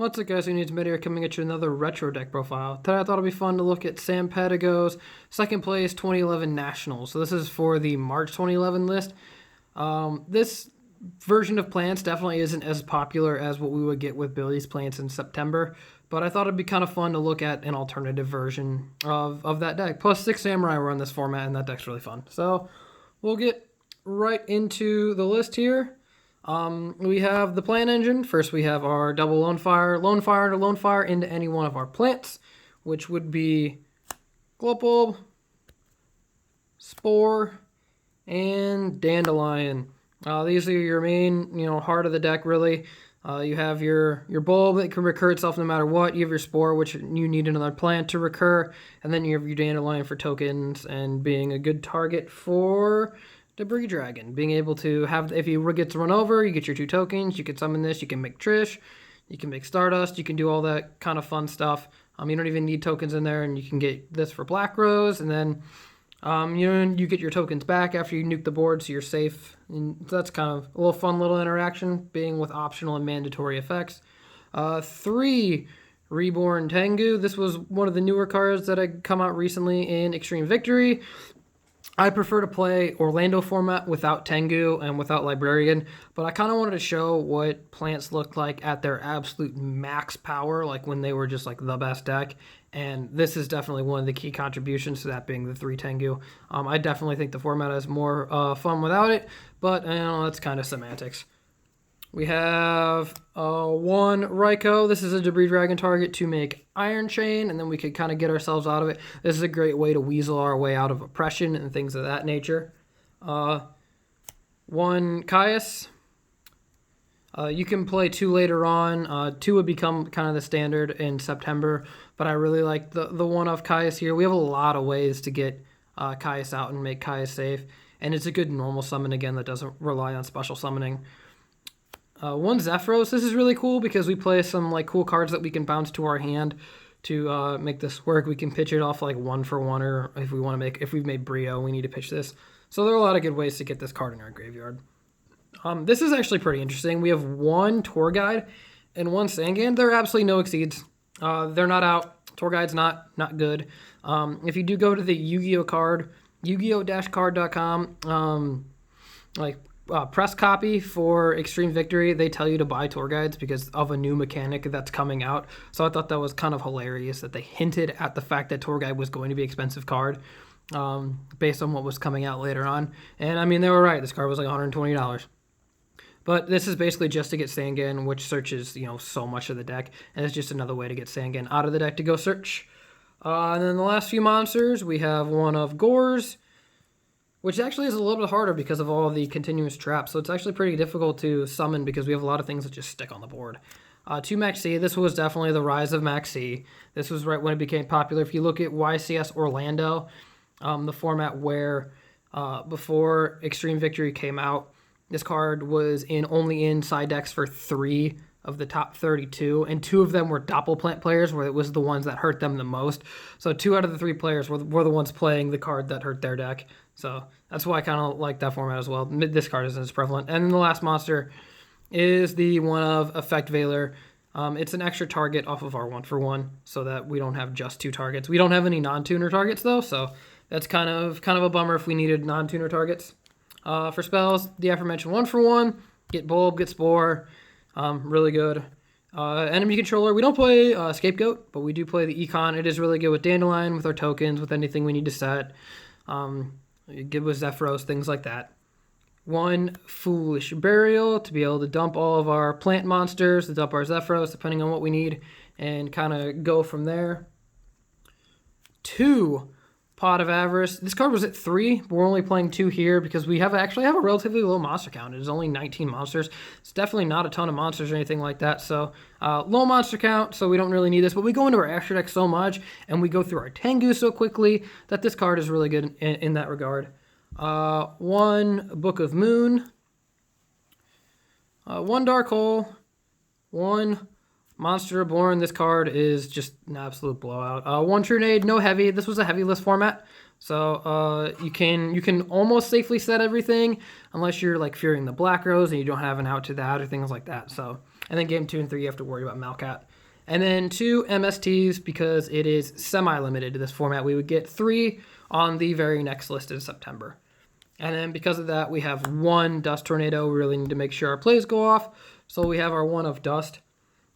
What's up, guys? Who needs mid here coming at you another retro deck profile. Today I thought it'd be fun to look at Sam Pedigo's second place 2011 Nationals. So this is for the March 2011 list. This version of plants definitely isn't as popular as what we would get with Billy's plants in September, but I thought it'd be kind of fun to look at an alternative version of that deck. Plus 6 Samurai were in this format, and that deck's really fun. So we'll get right into the list here. We have the plant engine. First, we have our double Lonefire to Lonefire into any one of our plants, which would be Glowbulb, Spore, and Dandylion. These are your main, heart of the deck, really. You have your bulb that can recur itself no matter what. You have your Spore, which you need another plant to recur. And then you have your Dandylion for tokens and being a good target for Debris Dragon. Being able to have, if he gets run over, you get your 2 tokens. You can summon this. You can make Trish. You can make Stardust. You can do all that kind of fun stuff. You don't even need tokens in there, and you can get this for Black Rose. And then you get your tokens back after you nuke the board, so you're safe. And that's kind of a little fun little interaction, being with optional and mandatory effects. 3 Reborn Tengu. This was one of the newer cards that had come out recently in Extreme Victory. I prefer to play Orlando format without Tengu and without Librarian, but I kind of wanted to show what plants looked like at their absolute max power, like when they were just like the best deck. And this is definitely one of the key contributions to that, being the 3 Tengu. I definitely think the format is more fun without it, but that's kind of semantics. We have 1 Ryko. This is a Debris Dragon target to make Iron Chain, and then we could kind of get ourselves out of it. This is a great way to weasel our way out of oppression and things of that nature. 1 Caius. You can play 2 later on. 2 would become kind of the standard in September, but I really like the one of Caius here. We have a lot of ways to get Caius out and make Caius safe, and it's a good normal summon, again, that doesn't rely on special summoning. 1 Zephyros. This is really cool because we play some cool cards that we can bounce to our hand to make this work. We can pitch it off 1 for 1, or if we've made Brio, we need to pitch this. So there are a lot of good ways to get this card in our graveyard. This is actually pretty interesting. We have 1 Tour Guide and 1 Sangan. There are absolutely no exceeds. They're not out. Tour Guide's not good. If you do go to the Yu-Gi-Oh card, Yu-Gi-Oh-card.com, press copy for Extreme Victory, they tell you to buy tour guides because of a new mechanic that's coming out. So I thought that was kind of hilarious that they hinted at the fact that tour guide was going to be an expensive card based on what was coming out later on. And they were right. This card was like $120. But this is basically just to get Sangan, which searches so much of the deck, and it's just another way to get Sangan out of the deck to go search. And then the last few monsters, we have 1 of Gorz, which actually is a little bit harder because of all the continuous traps. So it's actually pretty difficult to summon because we have a lot of things that just stick on the board. 2 Maxx. This was definitely the rise of Maxx. This was right when it became popular. If you look at YCS Orlando, the format where before Extreme Victory came out, this card was only in side decks for 3 of the top 32, and 2 of them were Doppelplant players, where it was the ones that hurt them the most. So 2 out of the 3 players were the ones playing the card that hurt their deck. So that's why I kind of like that format as well. This card isn't as prevalent. And then the last monster is the one of Effect Veiler. It's an extra target off of our 1 for 1, so that we don't have just 2 targets. We don't have any non-tuner targets though, so that's kind of a bummer if we needed non-tuner targets. For spells, the aforementioned 1 for 1, get Bulb, get Spore. Really good. Enemy controller. We don't play Scapegoat, but we do play the Econ. It is really good with Dandelion, with our tokens, with anything we need to set. Good with Zephyros, things like that. 1 Foolish Burial to be able to dump all of our plant monsters, to dump our Zephyros, depending on what we need, and kind of go from there. 2 Pot of Avarice. This card was at 3, but we're only playing 2 here because we actually have a relatively low monster count. It is only 19 monsters. It's definitely not a ton of monsters or anything like that. So low monster count, so we don't really need this. But we go into our extra deck so much, and we go through our Tengu so quickly that this card is really good in that regard. 1 Book of Moon. 1 Dark Hole. 1 Monster Reborn. This card is just an absolute blowout. 1 Trunade, no heavy. This was a heavy list format, so you can almost safely set everything unless you're fearing the Black Rose and you don't have an out to that or things like that. So And then game 2 and 3, you have to worry about Malcat. And then 2 MSTs, because it is semi-limited to this format. We would get 3 on the very next list in September. And then because of that, we have 1 Dust Tornado. We really need to make sure our plays go off. So we have our 1 of Dust.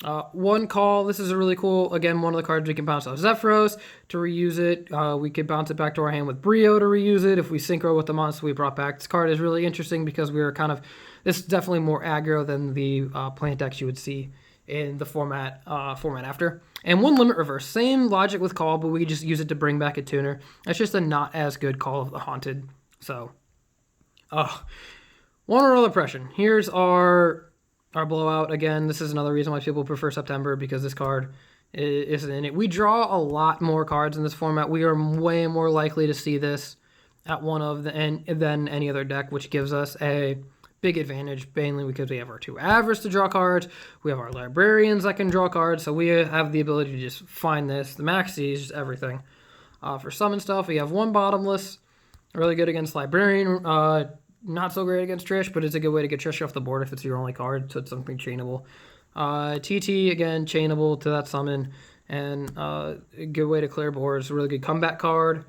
1 Call. This is a really cool, again, one of the cards we can bounce off Zephyros to reuse it. We could bounce it back to our hand with Brio to reuse it. If we synchro with the monster we brought back. This card is really interesting because we are kind of, this is definitely more aggro than the plant decks you would see in the format after. And 1 Limit Reverse. Same logic with Call, but we just use it to bring back a tuner. It's just a not as good Call of the Haunted. So, 1 Royal Oppression. Here's our blowout. Again, this is another reason why people prefer September, because this card isn't in it. We draw a lot more cards in this format. We are way more likely to see this at one of than any other deck, which gives us a big advantage, mainly because we have our 2 Avarice to draw cards. We have our Librarians that can draw cards, so we have the ability to just find this. The Maxx, just everything. For summon stuff, we have 1 Bottomless, really good against Librarian. Not so great against Trish, but it's a good way to get Trish off the board if it's your only card, so it's something chainable. TT, again, chainable to that summon, and a good way to clear boards. Really good comeback card.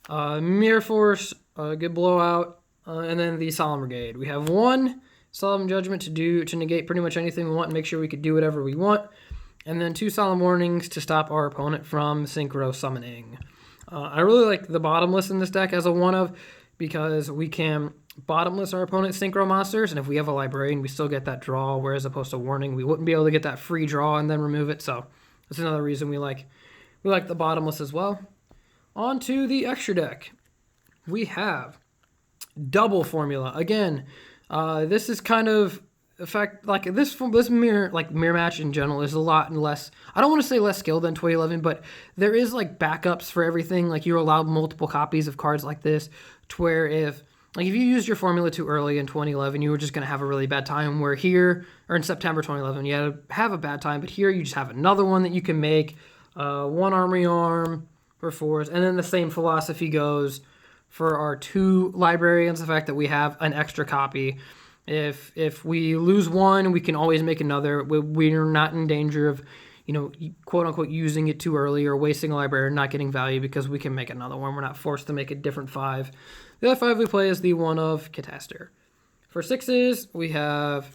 Mirror Force, a good blowout. And then the Solemn Brigade. We have 1 Solemn Judgment to negate pretty much anything we want and make sure we could do whatever we want. And then 2 Solemn Warnings to stop our opponent from Synchro summoning. I really like the Bottomless in this deck as a 1 of, because we can Bottomless our opponent's Synchro monsters, and if we have a Librarian, we still get that draw, whereas opposed to Warning, we wouldn't be able to get that free draw and then remove it. So that's another reason we like the Bottomless as well. On to the extra deck. We have double Formula. Again, this is kind of effect like this mirror match in general is a lot less. I don't want to say less skill than 2011, but there is like backups for everything. Like you're allowed multiple copies of cards like this, to where if you used your formula too early in 2011, you were just going to have a really bad time. Where here, or in September 2011, you had to have a bad time, but here you just have another one that you can make. 1 Armory Arm for 4s, and then the same philosophy goes for our 2 Librarians. The fact that we have an extra copy. If we lose one, we can always make another. We're not in danger of, quote unquote, using it too early or wasting a library and not getting value, because we can make another one. We're not forced to make a different 5. The other 5 we play is the 1 of Catastor. For 6s, we have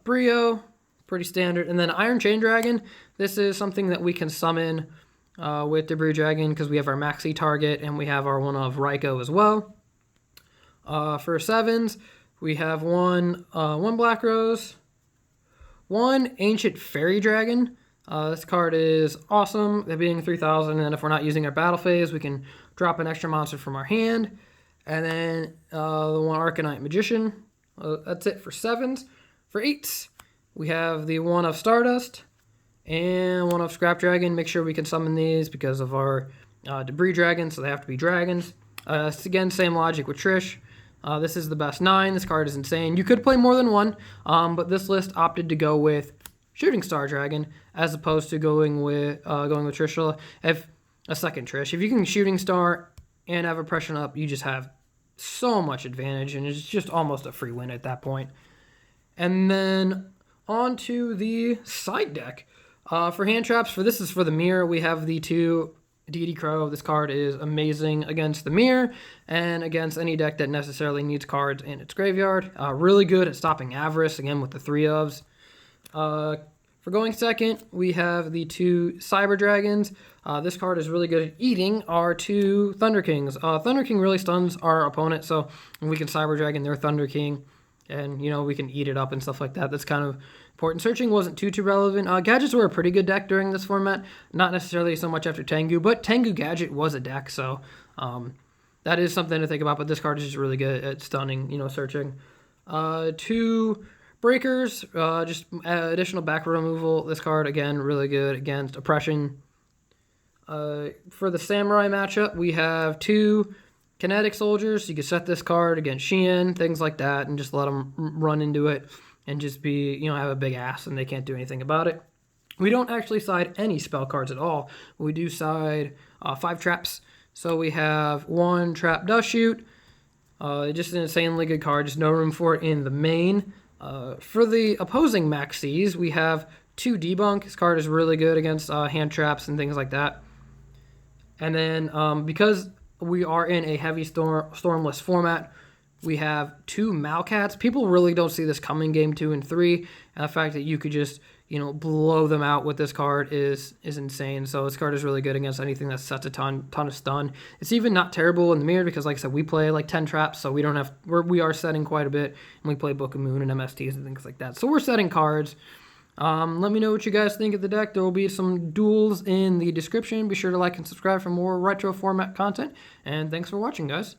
Brio, pretty standard, and then Iron Chain Dragon. This is something that we can summon with the Brio Dragon because we have our Maxx target and we have our 1 of Ryko as well. For 7s, we have 1 Black Rose, 1 Ancient Fairy Dragon. This card is awesome, that being 3,000, and if we're not using our battle phase, we can drop an extra monster from our hand. And then the 1 Arcanite Magician. That's it for 7s. For 8s, we have the 1 of Stardust and 1 of Scrap Dragon. Make sure we can summon these because of our Debris Dragon, so they have to be dragons. Again, same logic with Trish. This is the best 9. This card is insane. You could play more than 1, but this list opted to go with Shooting Star Dragon as opposed to going with Trish. If a second Trish, if you can Shooting Star and have Oppression up, you just have so much advantage, and it's just almost a free win at that point. And then on to the side deck. For hand traps, this is for the mirror, we have the 2 Deity Crow. This card is amazing against the mirror and against any deck that necessarily needs cards in its graveyard. Really good at stopping Avarice, again with the 3 ofs. For going second, we have the 2 Cyber Dragons. This card is really good at eating our 2 Thunder Kings. Thunder King really stuns our opponent, so we can Cyber Dragon their Thunder King, and we can eat it up and stuff like that. That's kind of important. Searching wasn't too relevant. Gadgets were a pretty good deck during this format, not necessarily so much after Tengu, but Tengu Gadget was a deck, so that is something to think about. But this card is just really good at stunning, searching. 2 Breakers, just additional back removal. This card, again, really good against Oppression. For the Samurai matchup, we have 2 Kinetic Soldiers. You can set this card against Xian, things like that, and just let them run into it and just be, have a big ass and they can't do anything about it. We don't actually side any spell cards at all. We do side 5 traps. So we have 1 Trap Dust Shoot. Just an insanely good card. Just no room for it in the main. For the opposing Maxx's, we have 2 Debunk. His card is really good against hand traps and things like that. And then because we are in a heavy stormless format, we have 2 Malcats. People really don't see this coming game 2 and 3. And the fact that you could just, blow them out with this card is insane. So this card is really good against anything that sets a ton of stun. It's even not terrible in the mirror because, like I said, we play like 10 traps, so we are setting quite a bit, and we play Book of Moon and MSTs and things like that. So we're setting cards. Let me know what you guys think of the deck. There will be some duels in the description. Be sure to like and subscribe for more retro format content. And thanks for watching, guys.